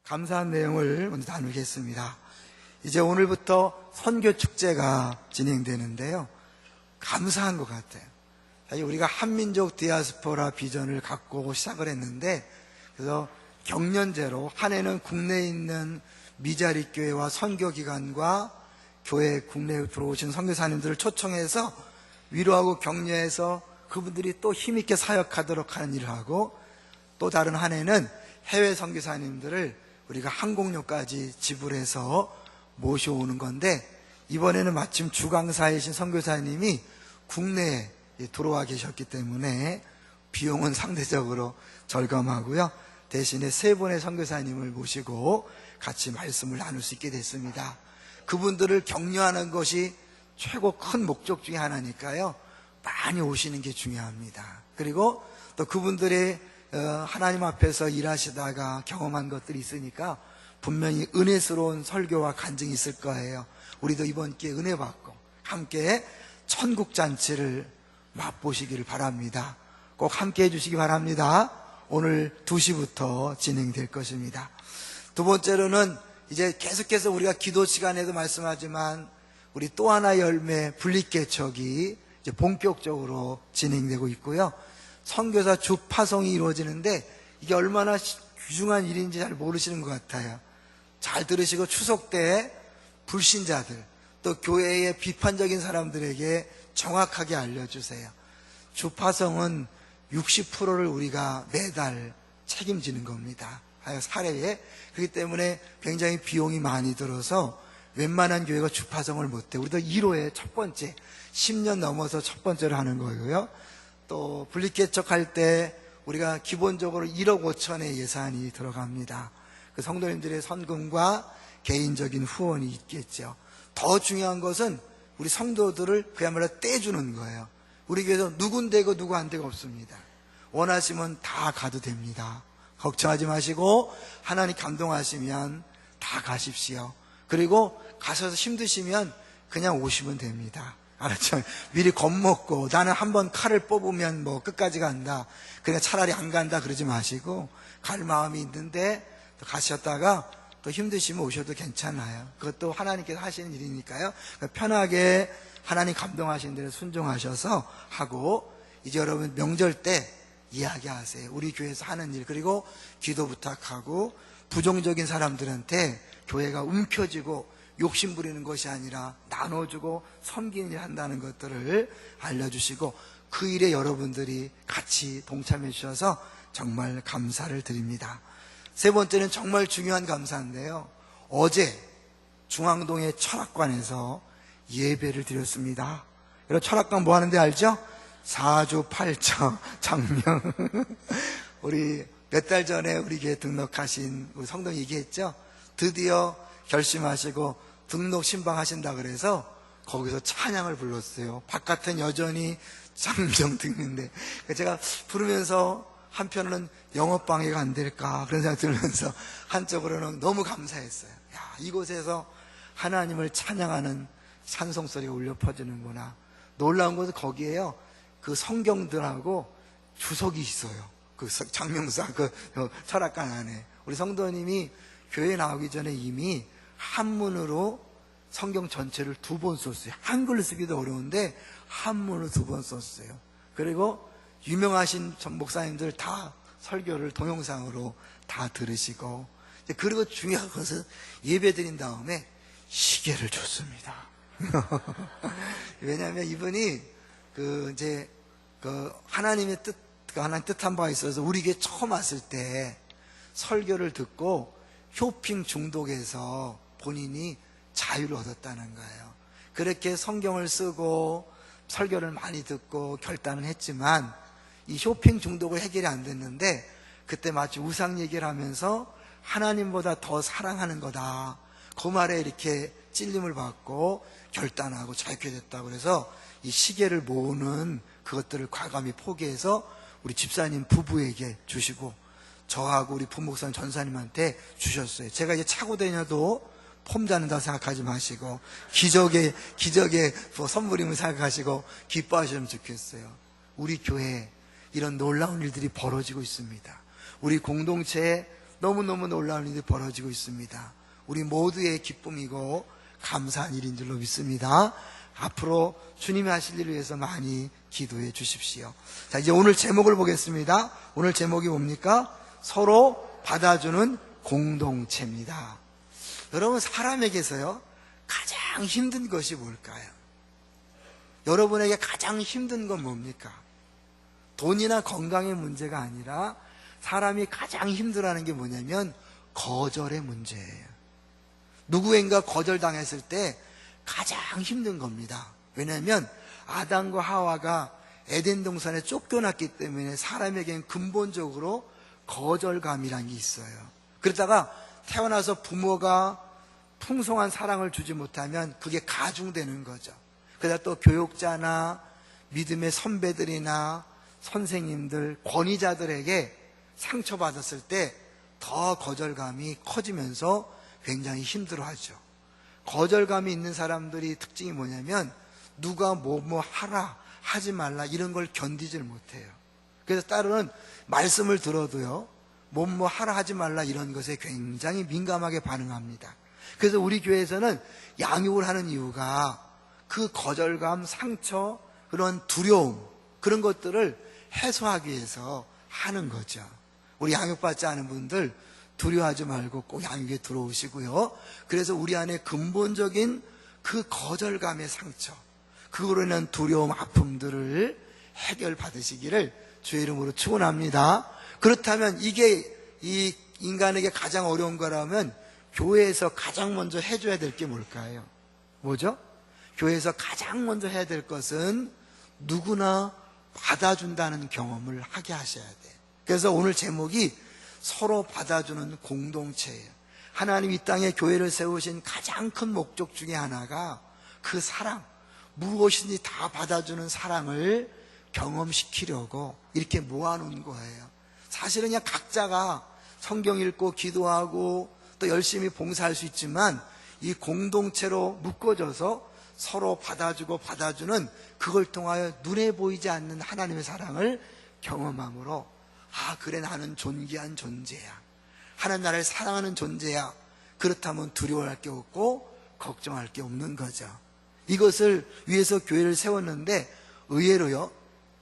감사한 내용을 먼저 나누겠습니다. 이제 오늘부터 선교축제가 진행되는데요. 감사한 것 같아요. 사실 우리가 한민족 디아스포라 비전을 갖고 시작을 했는데, 그래서 경년제로 한 해는 국내에 있는 미자립 교회와 선교기관과 교회 국내에 들어오신 선교사님들을 초청해서 위로하고 격려해서 그분들이 또 힘있게 사역하도록 하는 일을 하고, 또 다른 한 해는 해외 선교사님들을 우리가 항공료까지 지불해서 모셔오는 건데, 이번에는 마침 주강사이신 선교사님이 국내에 들어와 계셨기 때문에 비용은 상대적으로 절감하고요. 대신에 세 분의 선교사님을 모시고 같이 말씀을 나눌 수 있게 됐습니다. 그분들을 격려하는 것이 최고 큰 목적 중에 하나니까요. 많이 오시는 게 중요합니다. 그리고 또 그분들의 하나님 앞에서 일하시다가 경험한 것들이 있으니까 분명히 은혜스러운 설교와 간증이 있을 거예요. 우리도 이번 기회에 은혜 받고 함께 천국잔치를 맛보시기를 바랍니다. 꼭 함께 해주시기 바랍니다. 오늘 2시부터 진행될 것입니다. 두 번째로는 이제 계속해서 우리가 기도 시간에도 말씀하지만 우리 또 하나의 열매 분립개척이 이제 본격적으로 진행되고 있고요. 선교사 주파송이 이루어지는데 이게 얼마나 귀중한 일인지 잘 모르시는 것 같아요. 잘 들으시고 추석 때 불신자들 또 교회의 비판적인 사람들에게 정확하게 알려주세요. 주파송은 60%를 우리가 매달 책임지는 겁니다. 사례에. 그렇기 때문에 굉장히 비용이 많이 들어서 웬만한 교회가 주파송을 못해. 우리도 1호에 첫 번째 10년 넘어서 첫 번째로 하는 거고요. 또 분립개척할 때 우리가 기본적으로 1억 5천의 예산이 들어갑니다. 그 성도님들의 선금과 개인적인 후원이 있겠죠. 더 중요한 것은 우리 성도들을 그야말로 떼주는 거예요. 우리 교회에서 누군 되고 누구 안 되고 없습니다. 원하시면 다 가도 됩니다. 걱정하지 마시고 하나님 감동하시면 다 가십시오. 그리고 가셔서 힘드시면 그냥 오시면 됩니다. 알았죠? 미리 겁먹고 나는 한번 칼을 뽑으면 뭐 끝까지 간다, 그러니까 차라리 안 간다 그러지 마시고 갈 마음이 있는데 또 가셨다가 또 힘드시면 오셔도 괜찮아요. 그것도 하나님께서 하시는 일이니까요. 그러니까 편하게 하나님 감동하신 대로 순종하셔서 하고, 이제 여러분 명절 때 이야기하세요. 우리 교회에서 하는 일, 그리고 기도 부탁하고, 부정적인 사람들한테 교회가 움켜쥐고 욕심 부리는 것이 아니라 나눠주고 섬기는 일 한다는 것들을 알려주시고, 그 일에 여러분들이 같이 동참해 주셔서 정말 감사를 드립니다. 세 번째는 정말 중요한 감사인데요. 어제 중앙동의 철학관에서 예배를 드렸습니다. 여러분 철학관 뭐 하는데 알죠? 사주팔처 장명. 우리 몇 달 전에 우리 교회 등록하신 우리 성도님 얘기했죠? 드디어 결심하시고 등록 신방하신다 그래서 거기서 찬양을 불렀어요. 바깥은 여전히 장정 듣는데 제가 부르면서 한편으로는 영업방해가 안 될까 그런 생각 들면서 한쪽으로는 너무 감사했어요. 야, 이곳에서 하나님을 찬양하는 찬송소리가 울려 퍼지는구나. 놀라운 것은 거기에요, 그 성경들하고 주석이 있어요. 그 장명사 그 철학관 안에 우리 성도님이 교회 나오기 전에 이미 한문으로 성경 전체를 2번 썼어요. 한글로 쓰기도 어려운데 한문으로 2번 썼어요. 그리고 유명하신 전 목사님들 다 설교를 동영상으로 다 들으시고, 그리고 중요한 것은 예배 드린 다음에 시계를 줬습니다. 왜냐하면 이분이 하나님의 하나님 뜻한 바가 있어서 우리 교회 처음 왔을 때 설교를 듣고 쇼핑 중독에서 본인이 자유를 얻었다는 거예요. 그렇게 성경을 쓰고 설교를 많이 듣고 결단을 했지만 이 쇼핑 중독을 해결이 안 됐는데, 그때 마치 우상 얘기를 하면서 하나님보다 더 사랑하는 거다, 그 말에 이렇게 찔림을 받고 결단하고 자유케 됐다고. 그래서 이 시계를 모으는 그것들을 과감히 포기해서 우리 집사님 부부에게 주시고 저하고 우리 부목사님 전사님한테 주셨어요. 제가 이제 차고 다녀도 폼 잡는다고 생각하지 마시고 기적의 선물임을 생각하시고 기뻐하시면 좋겠어요. 우리 교회에 이런 놀라운 일들이 벌어지고 있습니다. 우리 공동체에 너무너무 놀라운 일이 벌어지고 있습니다. 우리 모두의 기쁨이고 감사한 일인 줄로 믿습니다. 앞으로 주님이 하실 일을 위해서 많이 기도해 주십시오. 자, 이제 오늘 제목을 보겠습니다. 오늘 제목이 뭡니까? 서로 받아주는 공동체입니다. 여러분, 사람에게서요 가장 힘든 것이 뭘까요? 여러분에게 가장 힘든 건 뭡니까? 돈이나 건강의 문제가 아니라 사람이 가장 힘들어하는 게 뭐냐면 거절의 문제예요. 누구인가 거절당했을 때 가장 힘든 겁니다. 왜냐하면 아담과 하와가 에덴 동산에 쫓겨났기 때문에 사람에게는 근본적으로 거절감이란 게 있어요. 그러다가 태어나서 부모가 풍성한 사랑을 주지 못하면 그게 가중되는 거죠. 그러다 또 교육자나 믿음의 선배들이나 선생님들, 권위자들에게 상처받았을 때 더 거절감이 커지면서 굉장히 힘들어하죠. 거절감이 있는 사람들이 특징이 뭐냐면 누가 뭐 하라, 하지 말라 이런 걸 견디질 못해요. 그래서 따로는 말씀을 들어도요 뭐 하라 하지 말라 이런 것에 굉장히 민감하게 반응합니다. 그래서 우리 교회에서는 양육을 하는 이유가 그 거절감, 상처, 그런 두려움 그런 것들을 해소하기 위해서 하는 거죠. 우리 양육받지 않은 분들 두려워하지 말고 꼭 양육에 들어오시고요. 그래서 우리 안에 근본적인 그 거절감의 상처, 그거로 인한 두려움, 아픔들을 해결받으시기를 주의 이름으로 축원합니다. 그렇다면 이게 이 인간에게 가장 어려운 거라면 교회에서 가장 먼저 해줘야 될 게 뭘까요? 뭐죠? 교회에서 가장 먼저 해야 될 것은 누구나 받아준다는 경험을 하게 하셔야 돼요. 그래서 오늘 제목이 서로 받아주는 공동체예요. 하나님 이 땅에 교회를 세우신 가장 큰 목적 중에 하나가 그 사랑, 무엇이든지 다 받아주는 사랑을 경험시키려고 이렇게 모아놓은 거예요. 사실은 그냥 각자가 성경 읽고 기도하고 또 열심히 봉사할 수 있지만 이 공동체로 묶어져서 서로 받아주고 받아주는 그걸 통하여 눈에 보이지 않는 하나님의 사랑을 경험함으로 그래 나는 존귀한 존재야, 하나님 나를 사랑하는 존재야, 그렇다면 두려워할 게 없고 걱정할 게 없는 거죠. 이것을 위해서 교회를 세웠는데 의외로요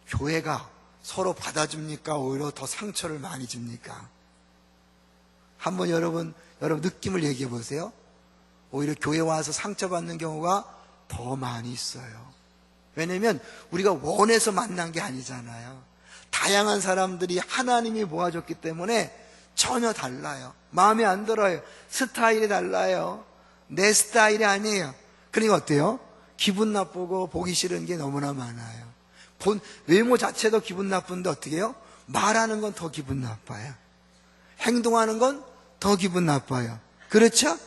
교회가 서로 받아줍니까? 오히려 더 상처를 많이 줍니까? 한번 여러분 느낌을 얘기해 보세요. 오히려 교회 와서 상처받는 경우가 더 많이 있어요. 왜냐하면 우리가 원해서 만난 게 아니잖아요. 다양한 사람들이 하나님이 모아줬기 때문에 전혀 달라요. 마음에 안 들어요. 스타일이 달라요. 내 스타일이 아니에요. 그러니까 어때요? 기분 나쁘고 보기 싫은 게 너무나 많아요. 외모 자체도 기분 나쁜데 어떻게 해요? 말하는 건 더 기분 나빠요. 행동하는 건 더 기분 나빠요. 그렇죠?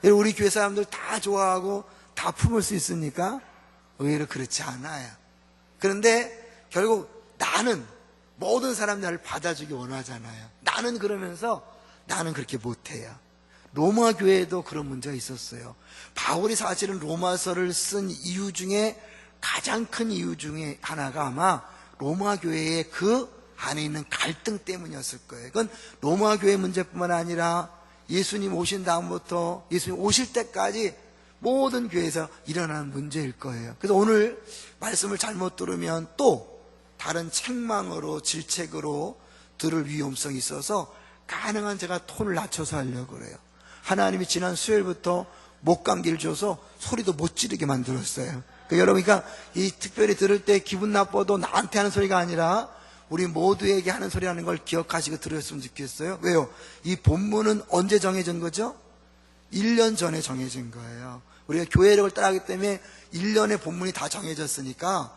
우리 교회 사람들 다 좋아하고 다 품을 수 있습니까? 의외로 그렇지 않아요. 그런데 결국 나는 모든 사람 나를 받아주기 원하잖아요. 나는 그러면서 나는 그렇게 못해요. 로마 교회에도 그런 문제가 있었어요. 바울이 사실은 로마서를 쓴 이유 중에 가장 큰 이유 중에 하나가 아마 로마 교회의 그 안에 있는 갈등 때문이었을 거예요. 그건 로마 교회 문제뿐만 아니라 예수님 오신 다음부터 예수님 오실 때까지 모든 교회에서 일어나는 문제일 거예요. 그래서 오늘 말씀을 잘못 들으면 또 다른 책망으로 질책으로 들을 위험성이 있어서 가능한 제가 톤을 낮춰서 하려고 그래요. 하나님이 지난 수요일부터 목감기를 줘서 소리도 못 지르게 만들었어요. 여러분이 이 특별히 들을 때 기분 나빠도 나한테 하는 소리가 아니라 우리 모두에게 하는 소리라는 걸 기억하시고 들으셨으면 좋겠어요. 왜요? 이 본문은 언제 정해진 거죠? 1년 전에 정해진 거예요. 우리가 교회력을 따라하기 때문에 1년의 본문이 다 정해졌으니까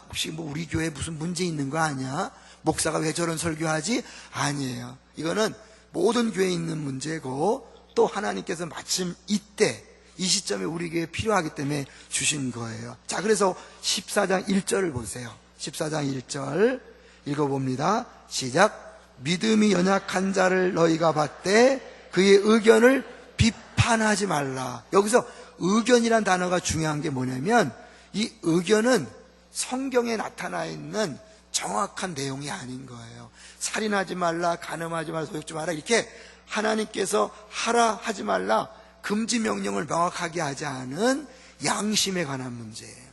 혹시 우리 교회에 무슨 문제 있는 거 아니야? 목사가 왜 저런 설교하지? 아니에요. 이거는 모든 교회에 있는 문제고 또 하나님께서 마침 이때 이 시점에 우리 교회에 필요하기 때문에 주신 거예요. 자, 그래서 14장 1절을 보세요. 14장 1절 읽어봅니다. 시작. 믿음이 연약한 자를 너희가 받되 그의 의견을 비판하지 말라. 여기서 의견이란 단어가 중요한 게 뭐냐면 이 의견은 성경에 나타나 있는 정확한 내용이 아닌 거예요. 살인하지 말라, 간음하지 말라, 소욕지 마라, 이렇게 하나님께서 하라 하지 말라 금지 명령을 명확하게 하지 않은 양심에 관한 문제예요.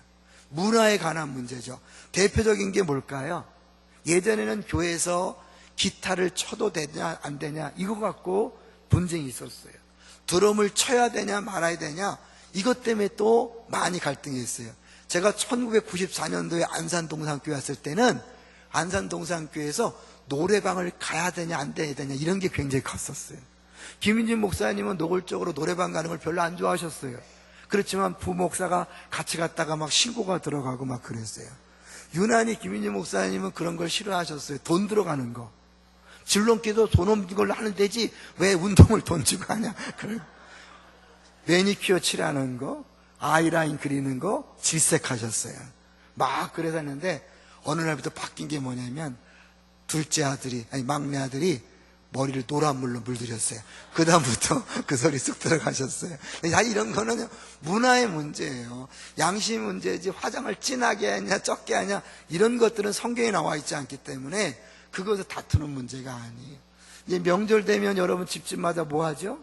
문화에 관한 문제죠. 대표적인 게 뭘까요? 예전에는 교회에서 기타를 쳐도 되냐 안 되냐 이거 갖고 분쟁이 있었어요. 드럼을 쳐야 되냐 말아야 되냐 이것 때문에 또 많이 갈등이 있어요. 제가 1994년도에 안산동산교회 왔을 때는 안산동산교회에서 노래방을 가야 되냐 안 돼야 되냐 이런 게 굉장히 컸었어요. 김인진 목사님은 노골적으로 노래방 가는 걸 별로 안 좋아하셨어요. 그렇지만 부목사가 같이 갔다가 막 신고가 들어가고 막 그랬어요. 유난히 김인진 목사님은 그런 걸 싫어하셨어요. 돈 들어가는 거. 줄넘기도 돈 없는 걸로 하는 데지 왜 운동을 돈 주고 하냐. 매니큐어 칠하는 거, 아이라인 그리는 거 질색하셨어요. 막 그래서 했는데 어느 날부터 바뀐 게 뭐냐면 막내 아들이 머리를 노란 물로 물들였어요. 그 다음부터 그 소리 쑥 들어가셨어요. 이런 거는 문화의 문제예요. 양심 문제지 화장을 진하게 하냐 적게 하냐 이런 것들은 성경에 나와 있지 않기 때문에 그것을 다투는 문제가 아니에요. 이제 명절 되면 여러분 집집마다 뭐 하죠?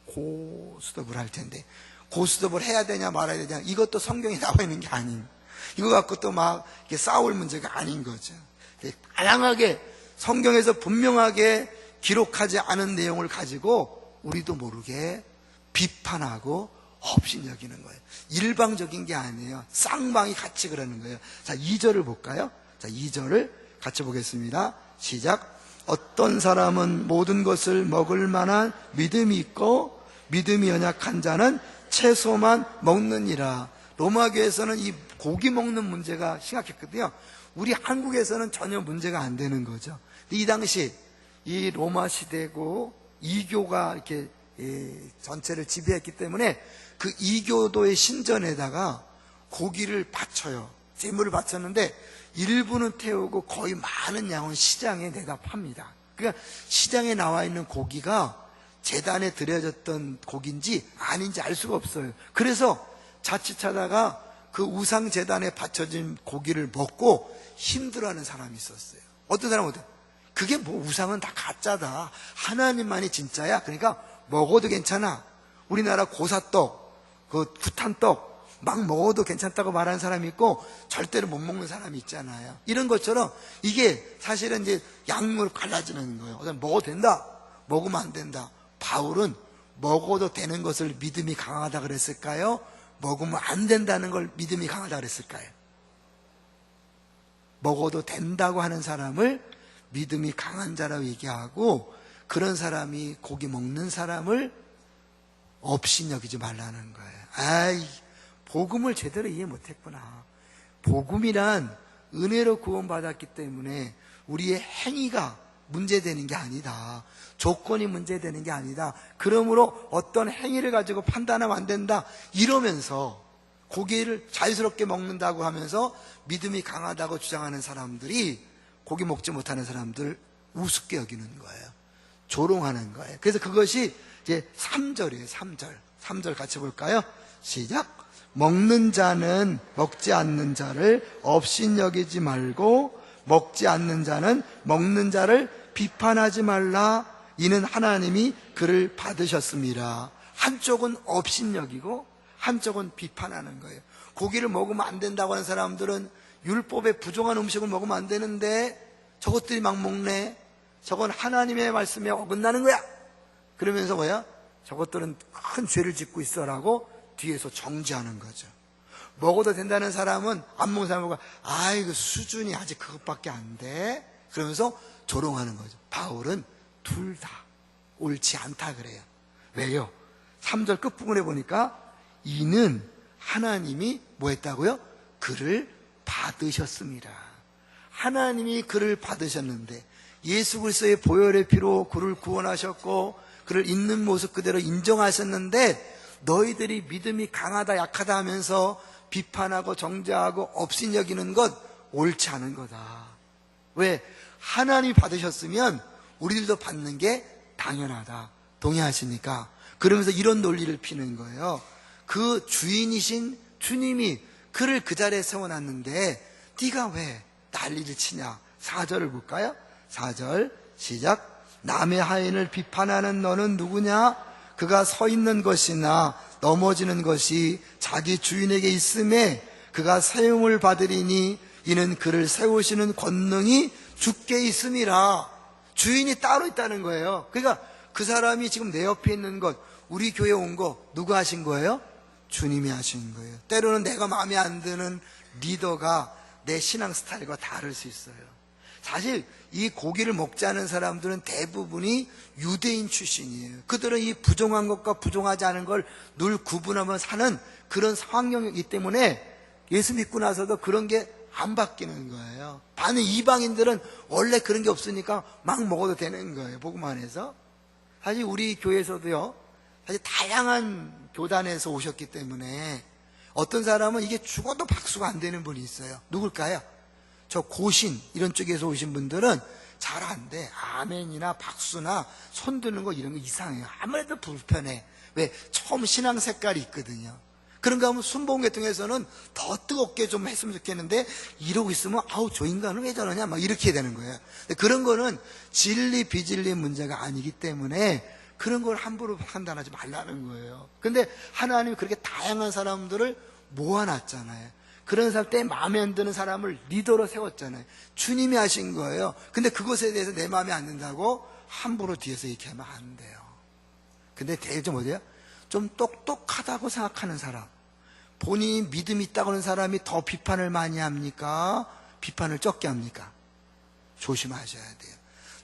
고스톱을 할 텐데 고스톱을 해야 되냐 말아야 되냐 이것도 성경에 나와 있는 게 아닌, 이거 갖고 또 막 이렇게 싸울 문제가 아닌 거죠. 다양하게 성경에서 분명하게 기록하지 않은 내용을 가지고 우리도 모르게 비판하고 업신여기는 거예요. 일방적인 게 아니에요. 쌍방이 같이 그러는 거예요. 자, 2절을 볼까요? 자, 2절을 같이 보겠습니다. 시작. 어떤 사람은 모든 것을 먹을 만한 믿음이 있고 믿음이 연약한 자는 채소만 먹느니라. 로마교에서는 이 고기 먹는 문제가 심각했거든요. 우리 한국에서는 전혀 문제가 안 되는 거죠. 근데 이 당시 이 로마 시대고 이교가 이렇게 전체를 지배했기 때문에 그 이교도의 신전에다가 고기를 바쳐요. 제물을 바쳤는데 일부는 태우고 거의 많은 양은 시장에 내다 팝니다. 그러니까 시장에 나와 있는 고기가 제단에 드려졌던 고기인지 아닌지 알 수가 없어요. 그래서 자칫하다가 그 우상 제단에 바쳐진 고기를 먹고 힘들어하는 사람이 있었어요. 어떤 사람은 그게 뭐 우상은 다 가짜다, 하나님만이 진짜야, 그러니까 먹어도 괜찮아. 우리나라 고사떡, 그 구탄떡 막 먹어도 괜찮다고 말하는 사람이 있고 절대로 못 먹는 사람이 있잖아요. 이런 것처럼 이게 사실은 이제 약물 갈라지는 거예요. 먹어도 된다, 먹으면 안 된다. 바울은 먹어도 되는 것을 믿음이 강하다 그랬을까요? 먹으면 안 된다는 걸 믿음이 강하다 그랬을까요? 먹어도 된다고 하는 사람을 믿음이 강한 자라고 얘기하고, 그런 사람이 고기 먹는 사람을 업신여기지 말라는 거예요. 아이, 복음을 제대로 이해 못했구나. 복음이란 은혜로 구원받았기 때문에 우리의 행위가 문제되는 게 아니다. 조건이 문제되는 게 아니다. 그러므로 어떤 행위를 가지고 판단하면 안 된다, 이러면서 고기를 자유스럽게 먹는다고 하면서 믿음이 강하다고 주장하는 사람들이 고기 먹지 못하는 사람들 우습게 여기는 거예요. 조롱하는 거예요. 그래서 그것이 이제 3절이에요. 3절 같이 볼까요? 시작. 먹는 자는 먹지 않는 자를 업신여기지 말고 먹지 않는 자는 먹는 자를 비판하지 말라. 이는 하나님이 그를 받으셨습니다. 한쪽은 업신여기고 한쪽은 비판하는 거예요. 고기를 먹으면 안 된다고 하는 사람들은 율법에 부정한 음식을 먹으면 안 되는데 저것들이 막 먹네, 저건 하나님의 말씀에 어긋나는 거야, 그러면서 뭐야? 저것들은 큰 죄를 짓고 있어라고 뒤에서 정지하는 거죠. 먹어도 된다는 사람은 안 먹는 사람과 아이고 수준이 아직 그것밖에 안 돼, 그러면서 조롱하는 거죠. 바울은 둘 다 옳지 않다 그래요. 왜요? 3절 끝부분에 보니까 이는 하나님이 뭐 했다고요? 그를 받으셨습니다. 하나님이 그를 받으셨는데 예수 그리스도의 보혈의 피로 그를 구원하셨고 그를 있는 모습 그대로 인정하셨는데 너희들이 믿음이 강하다 약하다 하면서 비판하고 정죄하고 업신여기는 것 옳지 않은 거다. 왜? 하나님이 받으셨으면 우리들도 받는 게 당연하다. 동의하십니까? 그러면서 이런 논리를 피는 거예요. 그 주인이신 주님이 그를 그 자리에 세워놨는데 네가 왜 난리를 치냐. 4절을 볼까요? 4절 시작. 남의 하인을 비판하는 너는 누구냐? 그가 서 있는 것이나 넘어지는 것이 자기 주인에게 있음에 그가 세움을 받으리니 이는 그를 세우시는 권능이 주께 있음이라. 주인이 따로 있다는 거예요. 그러니까 그 사람이 지금 내 옆에 있는 것, 우리 교회 온 거 누가 하신 거예요? 주님이 하신 거예요. 때로는 내가 마음에 안 드는 리더가 내 신앙 스타일과 다를 수 있어요. 사실 이 고기를 먹지 않은 사람들은 대부분이 유대인 출신이에요. 그들은 이 부정한 것과 부정하지 않은 걸 늘 구분하며 사는 그런 상황이기 때문에 예수 믿고 나서도 그런 게 안 바뀌는 거예요. 반면 이방인들은 원래 그런 게 없으니까 막 먹어도 되는 거예요. 복음만 해서. 사실 우리 교회에서도요, 사실 다양한 교단에서 오셨기 때문에 어떤 사람은 이게 죽어도 박수가 안 되는 분이 있어요. 누굴까요? 저 고신 이런 쪽에서 오신 분들은 잘 안 돼. 아멘이나 박수나 손 드는 거 이런 거 이상해요. 아무래도 불편해. 왜? 처음 신앙 색깔이 있거든요. 그런가 하면 순복음계통에서는 더 뜨겁게 좀 했으면 좋겠는데 이러고 있으면 아우 저 인간은 왜 저러냐 막 이렇게 되는 거예요. 근데 그런 거는 진리 비진리의 문제가 아니기 때문에 그런 걸 함부로 판단하지 말라는 거예요. 근데 하나님이 그렇게 다양한 사람들을 모아놨잖아요. 그런 사람 때 마음에 안 드는 사람을 리더로 세웠잖아요. 주님이 하신 거예요. 근데 그것에 대해서 내 마음에 안 든다고 함부로 뒤에서 이렇게 하면 안 돼요. 근데 대개 좀 어디야? 좀 똑똑하다고 생각하는 사람, 본인이 믿음이 있다고 하는 사람이 더 비판을 많이 합니까? 비판을 적게 합니까? 조심하셔야 돼요.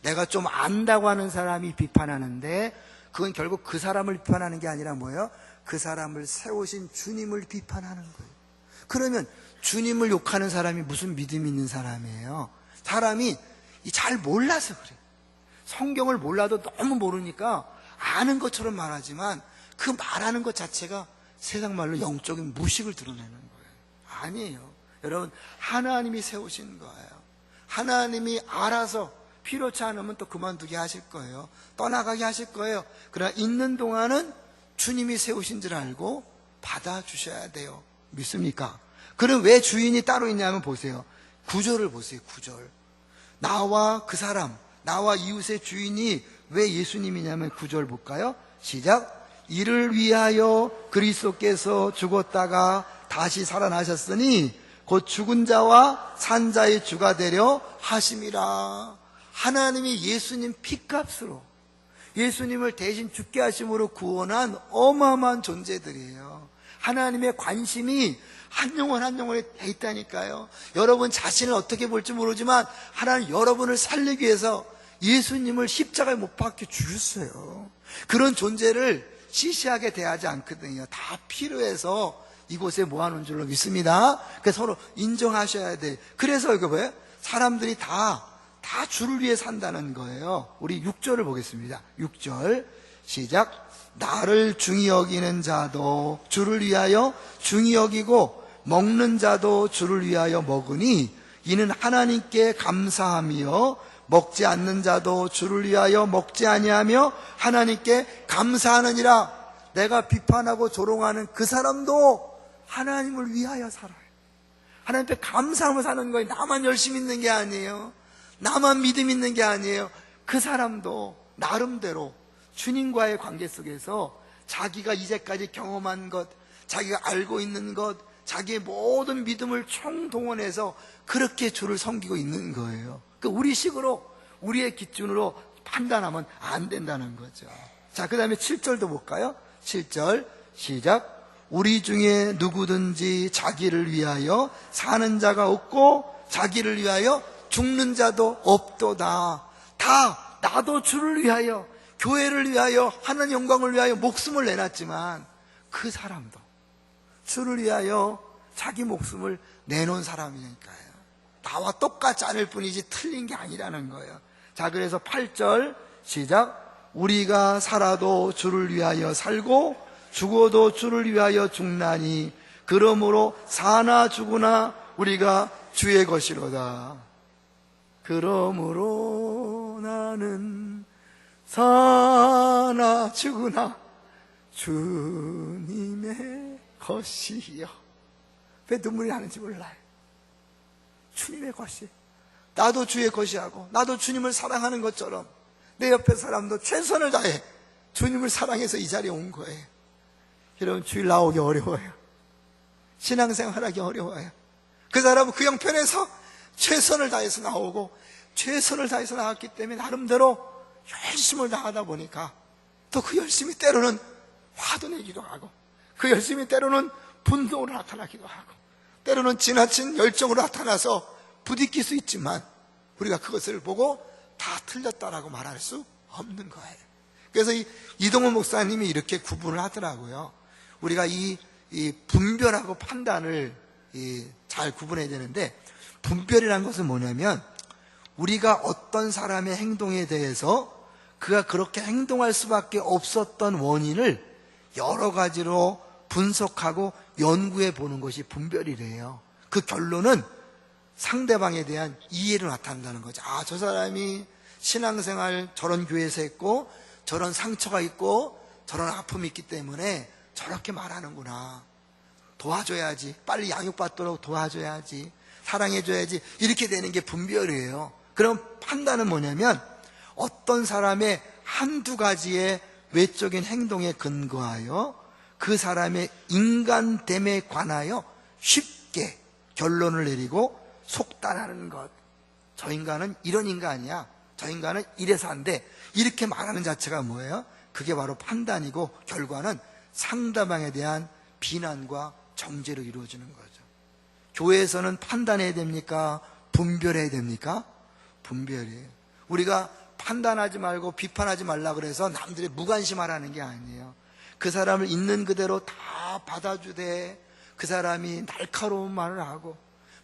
내가 좀 안다고 하는 사람이 비판하는데 그건 결국 그 사람을 비판하는 게 아니라 뭐예요? 그 사람을 세우신 주님을 비판하는 거예요. 그러면 주님을 욕하는 사람이 무슨 믿음이 있는 사람이에요? 사람이 잘 몰라서 그래요. 성경을 몰라도 너무 모르니까 아는 것처럼 말하지만 그 말하는 것 자체가 세상 말로 영적인 무식을 드러내는 거예요. 아니에요. 여러분, 하나님이 세우신 거예요. 하나님이 알아서 필요치 않으면 또 그만두게 하실 거예요. 떠나가게 하실 거예요. 그러나 있는 동안은 주님이 세우신 줄 알고 받아주셔야 돼요. 믿습니까? 그럼 왜 주인이 따로 있냐면 보세요. 구절을 보세요. 구절. 나와 그 사람, 나와 이웃의 주인이 왜 예수님이냐면 구절 볼까요? 시작. 이를 위하여 그리스도께서 죽었다가 다시 살아나셨으니 곧 죽은 자와 산 자의 주가 되려 하심이라. 하나님이 예수님 피값으로 예수님을 대신 죽게 하심으로 구원한 어마어마한 존재들이에요. 하나님의 관심이 한 영혼 한 영혼에 돼 있다니까요. 여러분 자신을 어떻게 볼지 모르지만 하나님 여러분을 살리기 위해서 예수님을 십자가에 못 박혀 죽였어요. 그런 존재를 시시하게 대하지 않거든요. 다 필요해서 이곳에 모아놓은 줄로 믿습니다. 그래서 서로 인정하셔야 돼. 그래서 이거 뭐예요? 사람들이 다 주를 위해 산다는 거예요. 우리 6절을 보겠습니다. 6절 시작. 나를 중히 여기는 자도 주를 위하여 중히 여기고 먹는 자도 주를 위하여 먹으니 이는 하나님께 감사하며 먹지 않는 자도 주를 위하여 먹지 아니하며 하나님께 감사하느니라. 내가 비판하고 조롱하는 그 사람도 하나님을 위하여 살아요. 하나님께 감사하며 사는 거예요. 나만 열심히 있는 게 아니에요. 나만 믿음 있는 게 아니에요. 그 사람도 나름대로 주님과의 관계 속에서 자기가 이제까지 경험한 것, 자기가 알고 있는 것, 자기의 모든 믿음을 총동원해서 그렇게 주를 섬기고 있는 거예요. 우리 식으로 우리의 기준으로 판단하면 안 된다는 거죠. 자, 그 다음에 7절도 볼까요? 7절 시작. 우리 중에 누구든지 자기를 위하여 사는 자가 없고 자기를 위하여 죽는 자도 없도다. 다 나도 주를 위하여, 교회를 위하여, 하나님 영광을 위하여 목숨을 내놨지만 그 사람도 주를 위하여 자기 목숨을 내놓은 사람이니까요. 나와 똑같지 않을 뿐이지 틀린 게 아니라는 거예요. 자, 그래서 8절 시작. 우리가 살아도 주를 위하여 살고 죽어도 주를 위하여 죽나니 그러므로 사나 죽으나 우리가 주의 것이로다. 그러므로 나는 사나 죽으나 주님의 것이요. 왜 눈물이 나는지 몰라요. 주님의 것이 나도 주의 것이 하고 나도 주님을 사랑하는 것처럼 내 옆에 사람도 최선을 다해 주님을 사랑해서 이 자리에 온 거예요. 여러분, 주일 나오기 어려워요. 신앙생활하기 어려워요. 그 사람은 그 형편에서 최선을 다해서 나오고 최선을 다해서 나왔기 때문에 나름대로 열심을 다하다 보니까 또 그 열심이 때로는 화도 내기도 하고 그 열심이 때로는 분노로 나타나기도 하고 때로는 지나친 열정으로 나타나서 부딪힐 수 있지만 우리가 그것을 보고 다 틀렸다라고 말할 수 없는 거예요. 그래서 이동훈 목사님이 이렇게 구분을 하더라고요. 우리가 이 분별하고 판단을 잘 구분해야 되는데, 분별이라는 것은 뭐냐면 우리가 어떤 사람의 행동에 대해서 그가 그렇게 행동할 수밖에 없었던 원인을 여러 가지로 분석하고 연구해 보는 것이 분별이래요. 그 결론은 상대방에 대한 이해로 나타난다는 거죠. 아, 저 사람이 신앙생활 저런 교회에서 했고 저런 상처가 있고 저런 아픔이 있기 때문에 저렇게 말하는구나. 도와줘야지. 빨리 양육받도록 도와줘야지. 사랑해줘야지. 이렇게 되는 게 분별이에요. 그럼 판단은 뭐냐면 어떤 사람의 한두 가지의 외적인 행동에 근거하여 그 사람의 인간됨에 관하여 쉽게 결론을 내리고 속단하는 것. 저 인간은 이런 인간이야. 저 인간은 이래서 안 돼. 이렇게 말하는 자체가 뭐예요? 그게 바로 판단이고 결과는 상대방에 대한 비난과 정죄로 이루어지는 거죠. 교회에서는 판단해야 됩니까? 분별해야 됩니까? 분별이에요. 우리가 판단하지 말고 비판하지 말라 그래서 남들이 무관심하라는 게 아니에요. 그 사람을 있는 그대로 다 받아주되 그 사람이 날카로운 말을 하고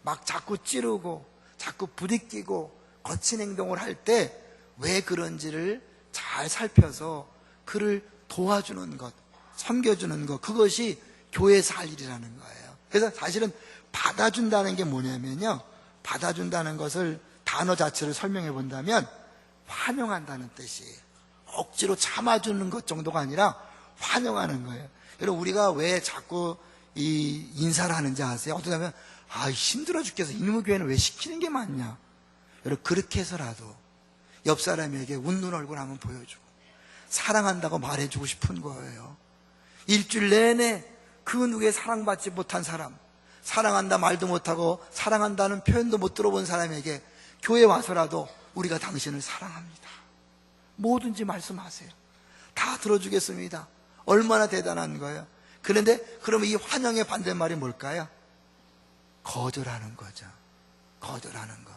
막 자꾸 찌르고 자꾸 부딪히고 거친 행동을 할 때 왜 그런지를 잘 살펴서 그를 도와주는 것, 섬겨주는 것, 그것이 교회에서 할 일이라는 거예요. 그래서 사실은 받아준다는 게 뭐냐면요, 받아준다는 것을 단어 자체를 설명해 본다면 환영한다는 뜻이에요. 억지로 참아주는 것 정도가 아니라 환영하는 거예요. 여러분, 우리가 왜 자꾸 이 인사를 하는지 아세요? 어떻게 하면 힘들어 죽겠어. 이놈의 교회는 왜 시키는 게 많냐. 여러분, 그렇게 해서라도 옆 사람에게 웃는 얼굴 한번 보여주고 사랑한다고 말해주고 싶은 거예요. 일주일 내내 그 누구의 사랑받지 못한 사람, 사랑한다 말도 못하고 사랑한다는 표현도 못 들어본 사람에게 교회 와서라도 우리가 당신을 사랑합니다. 뭐든지 말씀하세요. 다 들어주겠습니다. 얼마나 대단한 거예요. 그런데 그러면 이 환영의 반대말이 뭘까요? 거절하는 거죠. 거절하는 거.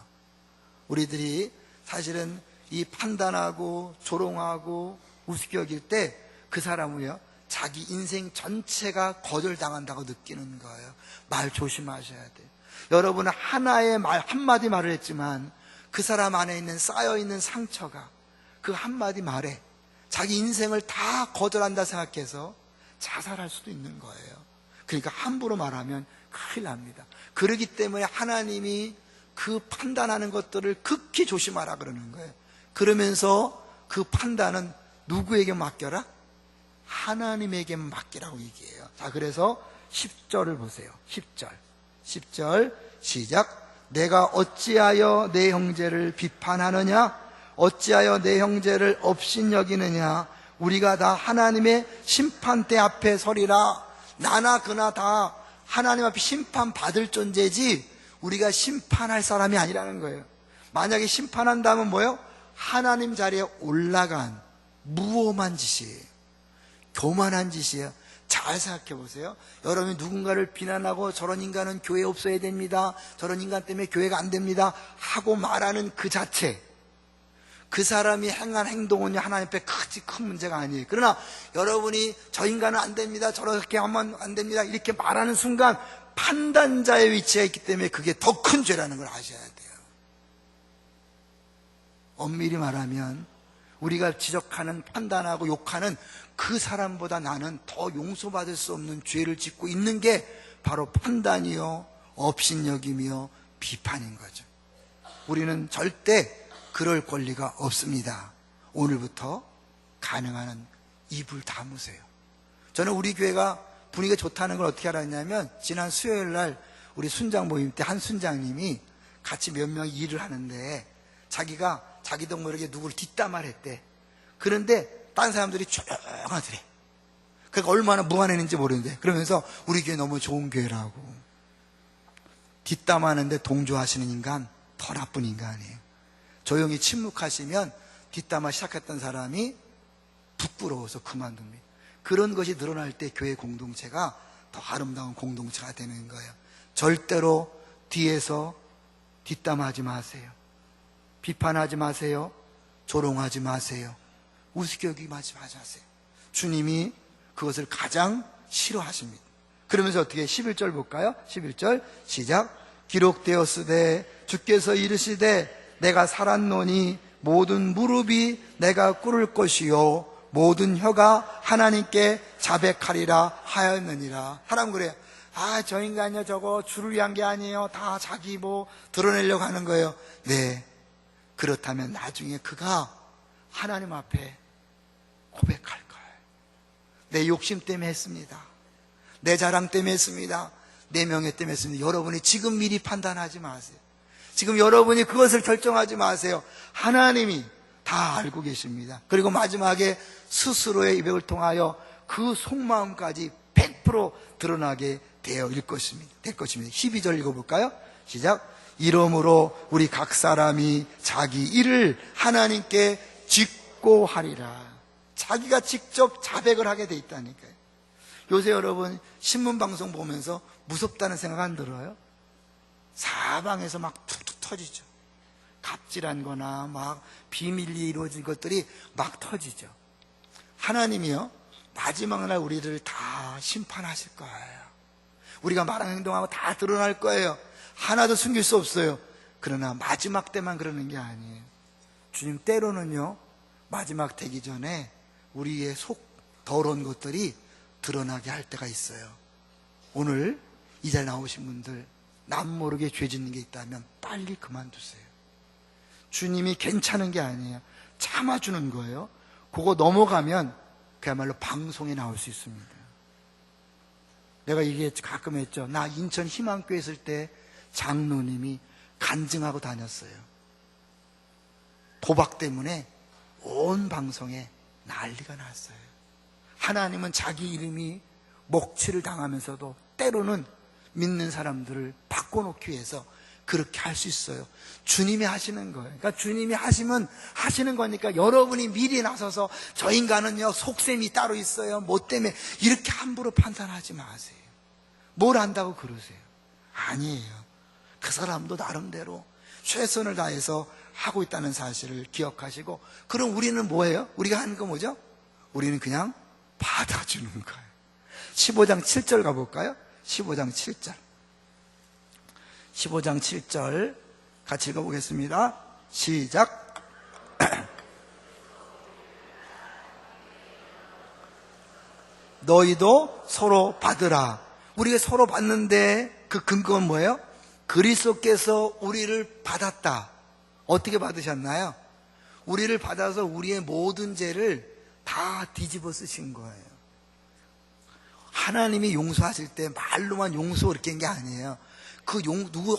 우리들이 사실은 이 판단하고 조롱하고 우습게 여길 때 그 사람은요, 자기 인생 전체가 거절당한다고 느끼는 거예요. 말 조심하셔야 돼요. 여러분은 하나의 말, 한마디 말을 했지만 그 사람 안에 있는 쌓여있는 상처가 그 한마디 말에 자기 인생을 다 거절한다 생각해서 자살할 수도 있는 거예요. 그러니까 함부로 말하면 큰일 납니다. 그렇기 때문에 하나님이 그 판단하는 것들을 극히 조심하라 그러는 거예요. 그러면서 그 판단은 누구에게 맡겨라? 하나님에게 맡기라고 얘기해요. 자, 그래서 10절을 보세요. 10절 시작. 내가 어찌하여 내 형제를 비판하느냐? 어찌하여 내 형제를 업신여기느냐? 우리가 다 하나님의 심판대 앞에 서리라. 나나 그나 다 하나님 앞에 심판받을 존재지 우리가 심판할 사람이 아니라는 거예요. 만약에 심판한다면 뭐예요? 하나님 자리에 올라간 무엄한 짓이에요. 교만한 짓이에요. 잘 생각해 보세요. 여러분이 누군가를 비난하고 저런 인간은 교회에 없어야 됩니다, 저런 인간 때문에 교회가 안 됩니다 하고 말하는 그 자체, 그 사람이 행한 행동은 하나님 앞에 큰 문제가 아니에요. 그러나 여러분이 저 인간은 안 됩니다, 저렇게 하면 안 됩니다 이렇게 말하는 순간 판단자의 위치에 있기 때문에 그게 더 큰 죄라는 걸 아셔야 돼요. 엄밀히 말하면 우리가 지적하는, 판단하고 욕하는 그 사람보다 나는 더 용서받을 수 없는 죄를 짓고 있는 게 바로 판단이요, 업신여김이요, 비판인 거죠. 우리는 절대 그럴 권리가 없습니다. 오늘부터 가능한 입을 다무세요. 저는 우리 교회가 분위기가 좋다는 걸 어떻게 알았냐면 지난 수요일 날 우리 순장 모임 때 한 순장님이 같이 몇 명이 일을 하는데 자기가 자기도 모르게 누구를 뒷담화를 했대. 그런데 다른 사람들이 조용하더래. 그러니까 얼마나 무안했는지 모르는데, 그러면서 우리 교회 너무 좋은 교회라고. 뒷담화하는데 동조하시는 인간 더 나쁜 인간이에요. 조용히 침묵하시면 뒷담화 시작했던 사람이 부끄러워서 그만둡니다. 그런 것이 늘어날 때 교회 공동체가 더 아름다운 공동체가 되는 거예요. 절대로 뒤에서 뒷담화하지 마세요. 비판하지 마세요. 조롱하지 마세요. 우습게 여기지 마세요. 주님이 그것을 가장 싫어하십니다. 그러면서 어떻게 11절 볼까요? 11절 시작. 기록되었으되 주께서 이르시되 내가 살았노니 모든 무릎이 내가 꿇을 것이요 모든 혀가 하나님께 자백하리라 하였느니라. 사람 그래요. 아, 저 인간요 저거 주를 위한 게 아니에요. 다 자기 뭐 드러내려고 하는 거예요. 네, 그렇다면 나중에 그가 하나님 앞에 고백할 거예요. 내 욕심 때문에 했습니다. 내 자랑 때문에 했습니다. 내 명예 때문에 했습니다. 여러분이 지금 미리 판단하지 마세요. 지금 여러분이 그것을 결정하지 마세요. 하나님이 다 알고 계십니다. 그리고 마지막에 스스로의 이백을 통하여 그 속마음까지 100% 드러나게 될 것입니다. 12절 읽어볼까요? 시작. 이러므로 우리 각 사람이 자기 일을 하나님께 직고하리라. 자기가 직접 자백을 하게 돼 있다니까요. 요새 여러분 신문방송 보면서 무섭다는 생각 안 들어요? 사방에서 막 툭툭 터지죠. 갑질한 거나 막 비밀리 이루어진 것들이 막 터지죠. 하나님이요 마지막 날 우리를 다 심판하실 거예요. 우리가 말하는 행동하고 다 드러날 거예요. 하나도 숨길 수 없어요. 그러나 마지막 때만 그러는 게 아니에요. 주님 때로는요 마지막 되기 전에 우리의 속 더러운 것들이 드러나게 할 때가 있어요. 오늘 이 자리에 나오신 분들 남 모르게 죄 짓는 게 있다면 빨리 그만두세요. 주님이 괜찮은 게 아니에요. 참아주는 거예요. 그거 넘어가면 그야말로 방송에 나올 수 있습니다. 내가 이게 가끔 했죠. 나 인천 희망교회 있을 때 장로님이 간증하고 다녔어요. 도박 때문에 온 방송에 난리가 났어요. 하나님은 자기 이름이 먹칠을 당하면서도 때로는 믿는 사람들을 바꿔놓기 위해서 그렇게 할 수 있어요. 주님이 하시는 거예요. 그러니까 주님이 하시면 하시는 거니까 여러분이 미리 나서서 저 인간은요 속셈이 따로 있어요 뭐 때문에 이렇게 함부로 판단하지 마세요. 뭘 안다고 그러세요? 아니에요. 그 사람도 나름대로 최선을 다해서 하고 있다는 사실을 기억하시고, 그럼 우리는 뭐예요? 우리가 하는 거 뭐죠? 우리는 그냥 받아주는 거예요. 15장 7절 가볼까요? 15장 7절 15장 7절 같이 읽어보겠습니다. 시작. 너희도 서로 받으라. 우리가 서로 받는데 그 근거는 뭐예요? 그리스도께서 우리를 받았다. 어떻게 받으셨나요? 우리를 받아서 우리의 모든 죄를 다 뒤집어 쓰신 거예요. 하나님이 용서하실 때 말로만 용서 이렇게 한 게 아니에요.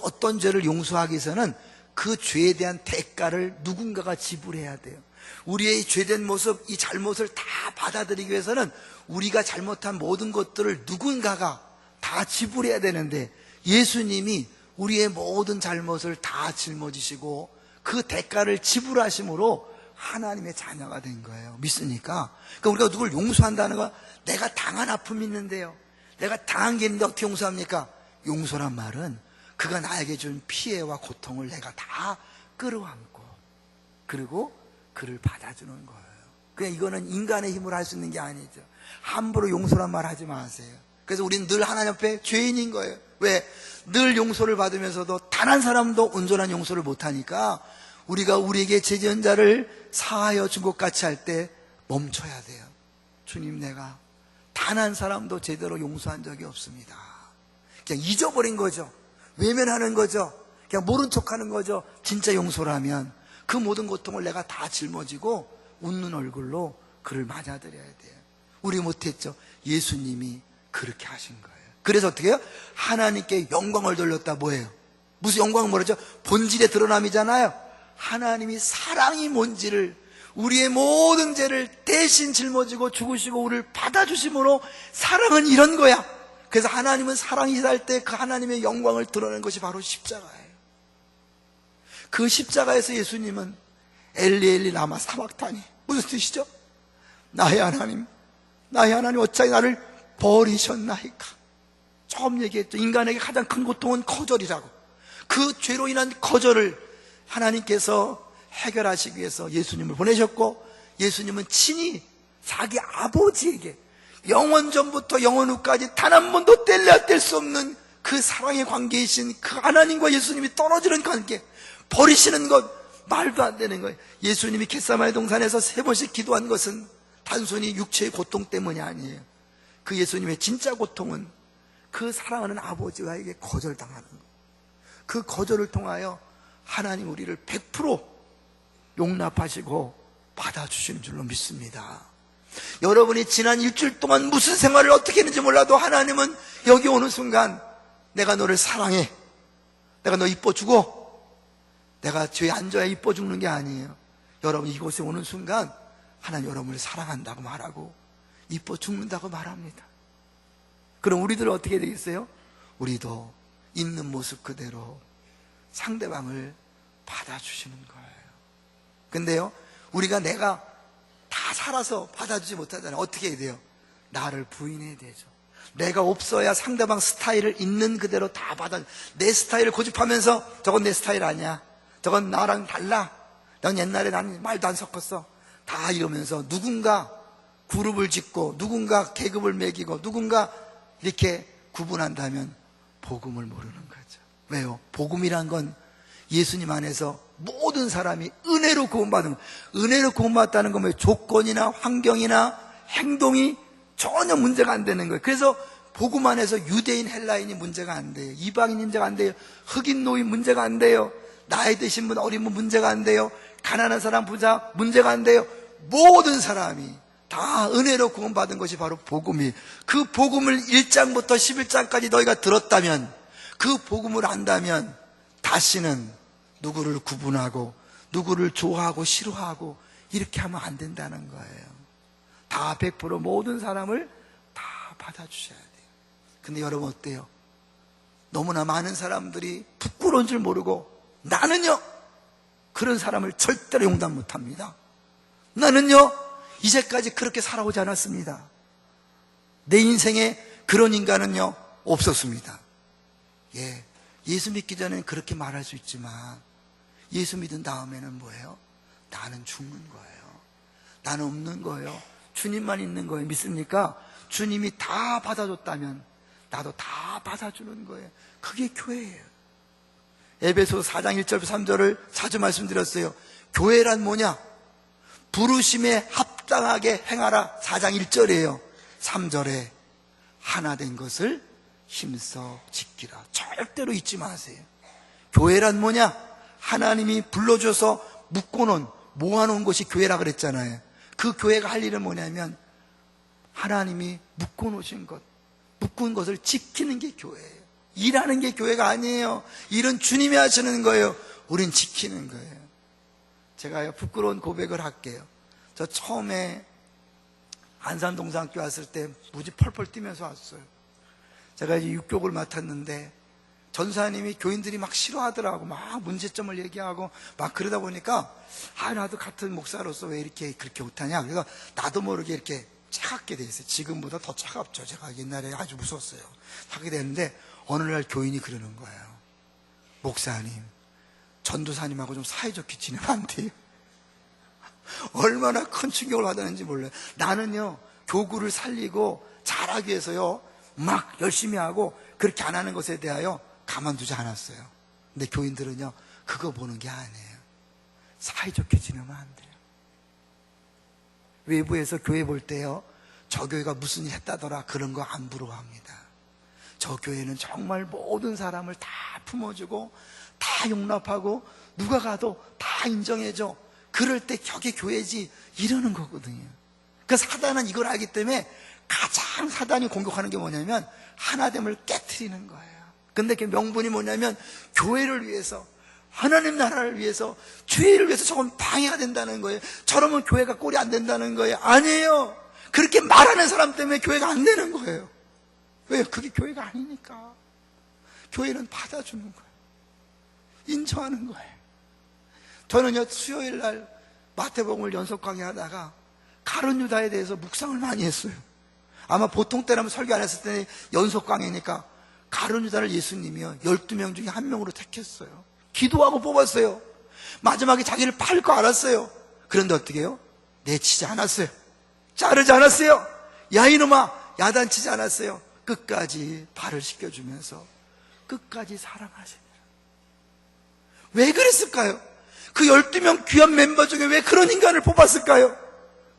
어떤 죄를 용서하기 위해서는 그 죄에 대한 대가를 누군가가 지불해야 돼요. 우리의 죄된 모습, 이 잘못을 다 받아들이기 위해서는 우리가 잘못한 모든 것들을 누군가가 다 지불해야 되는데, 예수님이 우리의 모든 잘못을 다 짊어지시고 그 대가를 지불하심으로 하나님의 자녀가 된 거예요. 믿습니까? 그러니까 우리가 누굴 용서한다는 건, 내가 당한 아픔이 있는데요, 내가 당한 게 있는데 어떻게 용서합니까? 용서란 말은 그가 나에게 준 피해와 고통을 내가 다 끌어안고 그리고 그를 받아주는 거예요. 그냥 이거는 인간의 힘으로 할 수 있는 게 아니죠. 함부로 용서란 말 하지 마세요. 그래서 우리는 늘 하나님 앞에 죄인인 거예요. 왜? 늘 용서를 받으면서도 단 한 사람도 온전한 용서를 못하니까 우리가 우리에게 죄 지은 자를 사하여 준 것 같이 할 때 멈춰야 돼요. 주님, 내가 단 한 사람도 제대로 용서한 적이 없습니다. 그냥 잊어버린 거죠. 외면하는 거죠. 그냥 모른 척하는 거죠. 진짜 용서라면 그 모든 고통을 내가 다 짊어지고 웃는 얼굴로 그를 맞아들여야 돼요. 우리 못했죠. 예수님이 그렇게 하신 거예요. 그래서 어떻게 해요? 하나님께 영광을 돌렸다. 뭐예요? 무슨 영광은 뭐라죠? 본질의 드러남이잖아요. 하나님이 사랑이 뭔지를, 우리의 모든 죄를 대신 짊어지고 죽으시고 우리를 받아주심으로 사랑은 이런 거야. 그래서 하나님은 사랑이시다 할 때 그 하나님의 영광을 드러낸 것이 바로 십자가예요. 그 십자가에서 예수님은 엘리 엘리 라마 사박타니, 무슨 뜻이죠? 나의 하나님 어찌 나를 버리셨나이까. 처음 얘기했죠. 인간에게 가장 큰 고통은 거절이라고. 그 죄로 인한 거절을 하나님께서 해결하시기 위해서 예수님을 보내셨고, 예수님은 친히 자기 아버지에게 영원 전부터 영원 후까지 단 한 번도 뗄래야 뗄 수 없는 그 사랑의 관계이신 그 하나님과 예수님이 떨어지는 관계, 버리시는 것 말도 안 되는 거예요. 예수님이 겟세마네 동산에서 3번씩 기도한 것은 단순히 육체의 고통 때문이 아니에요. 그 예수님의 진짜 고통은 그 사랑하는 아버지와에게 거절당하는 거예요. 그 거절을 통하여 하나님 우리를 100% 용납하시고 받아주시는 줄로 믿습니다. 여러분이 지난 일주일 동안 무슨 생활을 어떻게 했는지 몰라도 하나님은 여기 오는 순간 내가 너를 사랑해, 내가 너 이뻐주고, 내가 뒤에 앉아야 이뻐 죽는 게 아니에요. 여러분 이곳에 오는 순간 하나님 여러분을 사랑한다고 말하고 이뻐 죽는다고 말합니다. 그럼 우리들은 어떻게 되겠어요? 우리도 있는 모습 그대로 상대방을 받아주시는 거예요. 근데요, 우리가 내가 다 살아서 받아주지 못하잖아요. 어떻게 해야 돼요? 나를 부인해야 되죠. 내가 없어야 상대방 스타일을 있는 그대로 다 받아. 내 스타일을 고집하면서 저건 내 스타일 아니야, 저건 나랑 달라, 넌 옛날에 난 말도 안 섞었어, 다 이러면서 누군가 그룹을 짓고 누군가 계급을 매기고 누군가 이렇게 구분한다면 복음을 모르는 거죠. 왜요? 복음이란 건 예수님 안에서 모든 사람이 은혜로 구원받은, 은혜로 구원받았다는 건 뭐예요? 조건이나 환경이나 행동이 전혀 문제가 안 되는 거예요. 그래서 복음 안에서 유대인 헬라인이 문제가 안 돼요. 이방인 문제가 안 돼요. 흑인 노인 문제가 안 돼요. 나이 드신 분 어린 분 문제가 안 돼요. 가난한 사람 부자 문제가 안 돼요. 모든 사람이 다 은혜로 구원받은 것이 바로 복음이에요. 그 복음을 1장부터 11장까지 너희가 들었다면, 그 복음을 안다면 다시는 누구를 구분하고 누구를 좋아하고 싫어하고 이렇게 하면 안 된다는 거예요. 다 100% 모든 사람을 다 받아주셔야 돼요. 근데 여러분 어때요? 너무나 많은 사람들이 부끄러운 줄 모르고, 나는요 그런 사람을 절대로 용납 못합니다. 나는요 이제까지 그렇게 살아오지 않았습니다. 내 인생에 그런 인간은요 없었습니다. 예수 믿기 전에는 그렇게 말할 수 있지만 예수 믿은 다음에는 뭐예요? 나는 죽는 거예요. 나는 없는 거예요. 주님만 있는 거예요. 믿습니까? 주님이 다 받아줬다면 나도 다 받아주는 거예요. 그게 교회예요. 에베소서 4장 1절 3절을 자주 말씀드렸어요. 교회란 뭐냐? 부르심에 합당하게 행하라. 4장 1절이에요 3절에 하나 된 것을 힘써 지키라. 절대로 잊지 마세요. 교회란 뭐냐? 하나님이 불러줘서 묶어놓은, 모아놓은 것이 교회라 그랬잖아요. 그 교회가 할 일은 뭐냐면 하나님이 묶어놓으신 것, 묶은 것을 지키는 게 교회예요. 일하는 게 교회가 아니에요. 일은 주님이 하시는 거예요. 우린 지키는 거예요. 제가 부끄러운 고백을 할게요. 저 처음에 안산동산학교 왔을 때 무지 펄펄 뛰면서 왔어요. 제가 이제 육교를 맡았는데 전사님이 교인들이 막 싫어하더라고. 막 문제점을 얘기하고 막 그러다 보니까 나도 같은 목사로서 왜 이렇게 그렇게 못하냐. 그래서 나도 모르게 이렇게 차갑게 돼 있어요. 지금보다 더 차갑죠. 제가 옛날에 아주 무서웠어요. 하게 되는데 어느 날 교인이 그러는 거예요. 목사님, 전도사님하고 좀 사이좋게 지내면 안 돼요? 얼마나 큰 충격을 받았는지 몰라요. 나는요 교구를 살리고 잘하기 위해서요 막 열심히 하고 그렇게 안 하는 것에 대하여 가만두지 않았어요. 근데 교인들은요 그거 보는 게 아니에요. 사이좋게 지내면 안 돼요. 외부에서 교회 볼 때요 저 교회가 무슨 일 했다더라 그런 거 안 부러워합니다. 저 교회는 정말 모든 사람을 다 품어주고 다 용납하고 누가 가도 다 인정해줘. 그럴 때 저게 교회지 이러는 거거든요. 그러니까 사단은 이걸 알기 때문에 가장 사단이 공격하는 게 뭐냐면 하나됨을 깨트리는 거예요. 근데 그 명분이 뭐냐면 교회를 위해서, 하나님 나라를 위해서, 주의를 위해서 조금 방해가 된다는 거예요. 저러면 교회가 꼴이 안 된다는 거예요. 아니에요. 그렇게 말하는 사람 때문에 교회가 안 되는 거예요. 왜요? 그게 교회가 아니니까. 교회는 받아주는 거예요. 인정하는 거예요. 저는요, 수요일 날 마태복음을 연속 강의하다가 가룟 유다에 대해서 묵상을 많이 했어요. 아마 보통 때라면 설교 안 했을 때 연속 강의니까 가룟 유다를 예수님이요 12명 중에 한 명으로 택했어요. 기도하고 뽑았어요. 마지막에 자기를 팔 거 알았어요. 그런데 어떻게 해요? 내치지 않았어요. 자르지 않았어요. 야 이놈아, 야단치지 않았어요. 끝까지 발을 씻겨주면서 끝까지 사랑하시니라. 왜 그랬을까요? 그 12명 귀한 멤버 중에 왜 그런 인간을 뽑았을까요?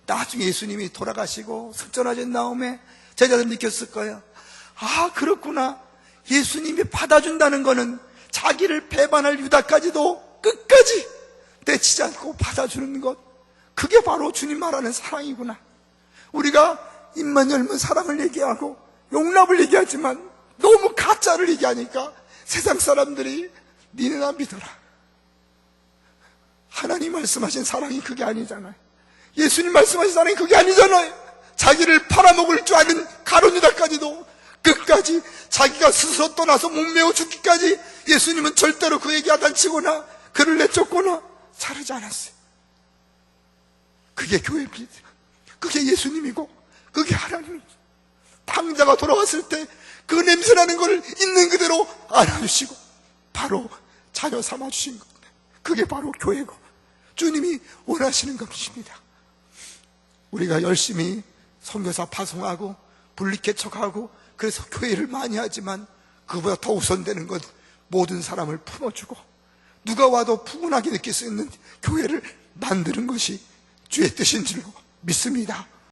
나중에 예수님이 돌아가시고 승천하신 다음에 제자들 느꼈을 거예요. 아, 그렇구나. 예수님이 받아준다는 거는 자기를 배반할 유다까지도 끝까지 내치지 않고 받아주는 것, 그게 바로 주님 말하는 사랑이구나. 우리가 입만 열면 사랑을 얘기하고 용납을 얘기하지만 너무 가짜를 얘기하니까 세상 사람들이 니네나 믿어라. 하나님 말씀하신 사랑이 그게 아니잖아요. 예수님 말씀하신 사랑이 그게 아니잖아요. 자기를 팔아먹을 줄 아는 가룟 유다까지도 끝까지 자기가 스스로 떠나서 목매어 죽기까지 예수님은 절대로 그에게 야단치거나 그를 내쫓거나 자르지 않았어요. 그게 교회입니다. 그게 예수님이고 그게 하나님이죠. 당자가 돌아왔을 때 그 냄새나는 걸 있는 그대로 알아주시고 바로 자녀 삼아주신 것, 그게 바로 교회고 주님이 원하시는 것입니다. 우리가 열심히 선교사 파송하고 분리개척하고 그래서 교회를 많이 하지만 그보다 더 우선되는 건 모든 사람을 품어주고 누가 와도 푸근하게 느낄 수 있는 교회를 만드는 것이 주의 뜻인 줄로 믿습니다.